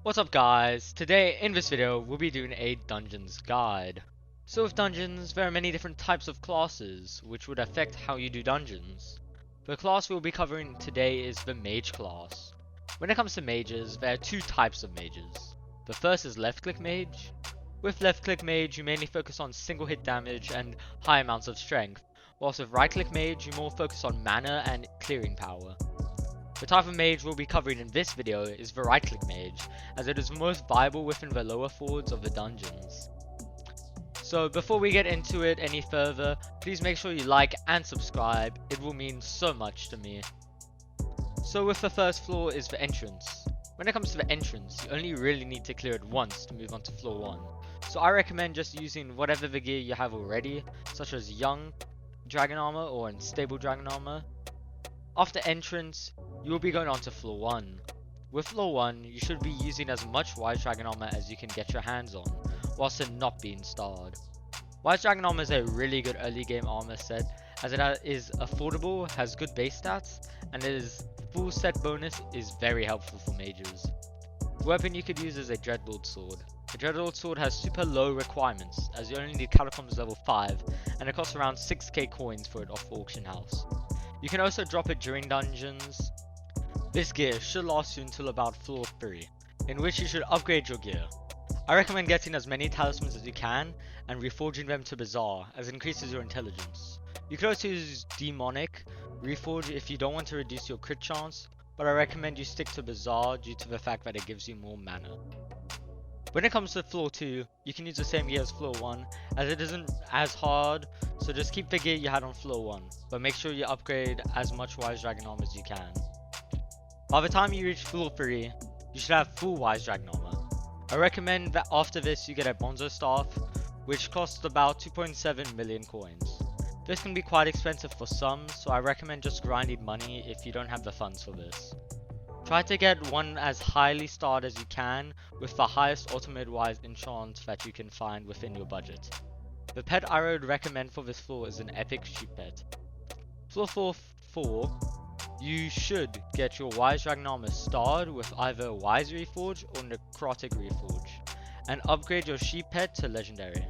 What's up guys? Today in this video we'll be doing a dungeons guide. So with dungeons there are many different types of classes which would affect how you do dungeons. The class we'll be covering today is the Mage class. When it comes to mages, there are two types of mages. The first is left click mage. With left click mage you mainly focus on single hit damage and high amounts of strength, whilst with right click mage you more focus on mana and clearing power. The type of mage we'll be covering in this video is the right click mage, as it is most viable within the lower forwards of the dungeons. So before we get into it any further, please make sure you like and subscribe, it will mean so much to me. So with the first floor is the entrance. When it comes to the entrance, you only really need to clear it once to move on to floor 1. So I recommend just using whatever the gear you have already, such as young dragon armor or unstable dragon armor. After entrance, you will be going on to floor 1. With floor 1, you should be using as much Wise Dragon armor as you can get your hands on, whilst it not being starred. Wise Dragon armor is a really good early game armor set, as it is affordable, has good base stats, and its full set bonus is very helpful for mages. The weapon you could use is a Dreadlord sword. The Dreadlord sword has super low requirements, as you only need Catacombs level 5, and it costs around 6k coins for it off auction house. You can also drop it during dungeons. This gear should last you until about floor 3, in which you should upgrade your gear. I recommend getting as many talismans as you can and reforging them to Bazaar, as it increases your intelligence. You could also use Demonic Reforge if you don't want to reduce your crit chance, but I recommend you stick to Bazaar due to the fact that it gives you more mana. When it comes to floor 2, you can use the same gear as floor 1, as it isn't as hard, so just keep the gear you had on floor 1, but make sure you upgrade as much Wise Dragon armor as you can. By the time you reach floor 3, you should have full Wise Dragon armor. I recommend that after this you get a Bonzo Staff, which costs about 2.7 million coins. This can be quite expensive for some, so I recommend just grinding money if you don't have the funds for this. Try to get one as highly starred as you can, with the highest ultimate wise enchant that you can find within your budget. The pet I would recommend for this floor is an epic sheep pet. Floor 4, you should get your Wise Dragon armor starred with either Wise Reforge or Necrotic Reforge, and upgrade your sheep pet to legendary.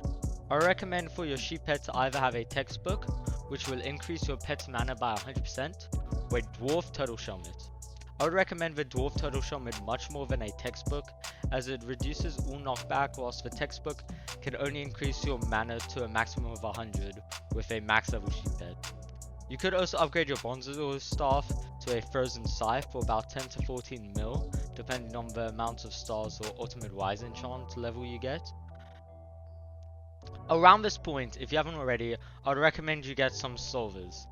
I recommend for your sheep pet to either have a textbook, which will increase your pet's mana by 100%, or a dwarf turtle helmet. I would recommend the Dwarf Turtle Helmet much more than a textbook, as it reduces all knockback, whilst the textbook can only increase your mana to a maximum of 100 with a max level sheep pet. You could also upgrade your Bonzo Staff to a Frozen Scythe for about 10 to 14 mil, depending on the amount of stars or ultimate wise enchant level you get. Around this point, if you haven't already, I would recommend you get some solvers.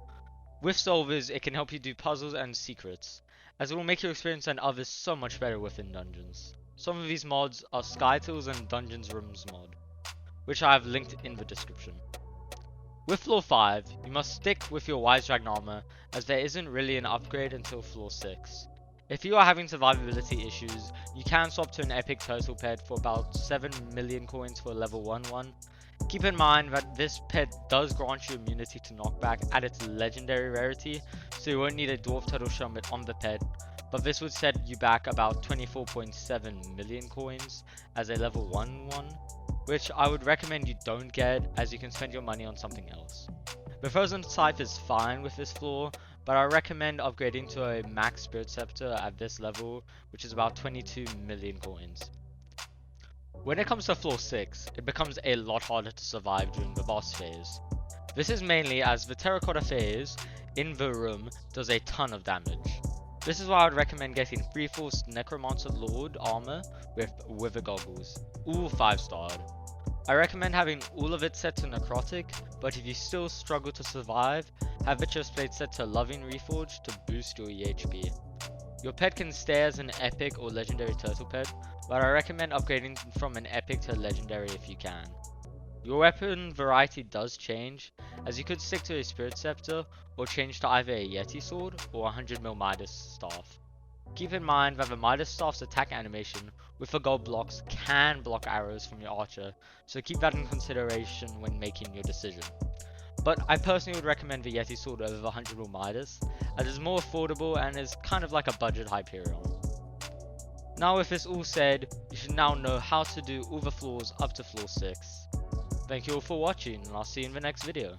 With solvers, it can help you do puzzles and secrets, as it will make your experience and others so much better within dungeons. Some of these mods are Skytils and Dungeons Rooms mod, which I have linked in the description. With floor 5, you must stick with your Wise Dragon armor, as there isn't really an upgrade until floor 6. If you are having survivability issues, you can swap to an epic turtle pet for about 7 million coins for a level 1 one. Keep in mind that this pet does grant you immunity to knockback at its legendary rarity, so you won't need a Dwarf Turtle helmet on the pet, but this would set you back about 24.7 million coins as a level 1 one, which I would recommend you don't get, as you can spend your money on something else. The Frozen Scythe is fine with this floor, but I recommend upgrading to a max Spirit Scepter at this level, which is about 22 million coins. When it comes to floor 6, it becomes a lot harder to survive during the boss phase. This is mainly as the terracotta phase in the room does a ton of damage. This is why I would recommend getting 3-Force Necromancer Lord armor with Wither Goggles, all 5-starred. I recommend having all of it set to Necrotic, but if you still struggle to survive, have the chestplate set to Loving Reforge to boost your EHP. Your pet can stay as an epic or legendary turtle pet, but I recommend upgrading from an epic to legendary if you can. Your weapon variety does change, as you could stick to a Spirit Scepter or change to either a Yeti Sword or a 100mm Midas Staff. Keep in mind that the Midas Staff's attack animation with the gold blocks can block arrows from your archer, so keep that in consideration when making your decision. But I personally would recommend the Yeti Sword over the 100mm Midas, as it's more affordable and is kind of like a budget Hyperion. Now with this all said, you should now know how to do all the floors up to floor 6. Thank you all for watching, and I'll see you in the next video.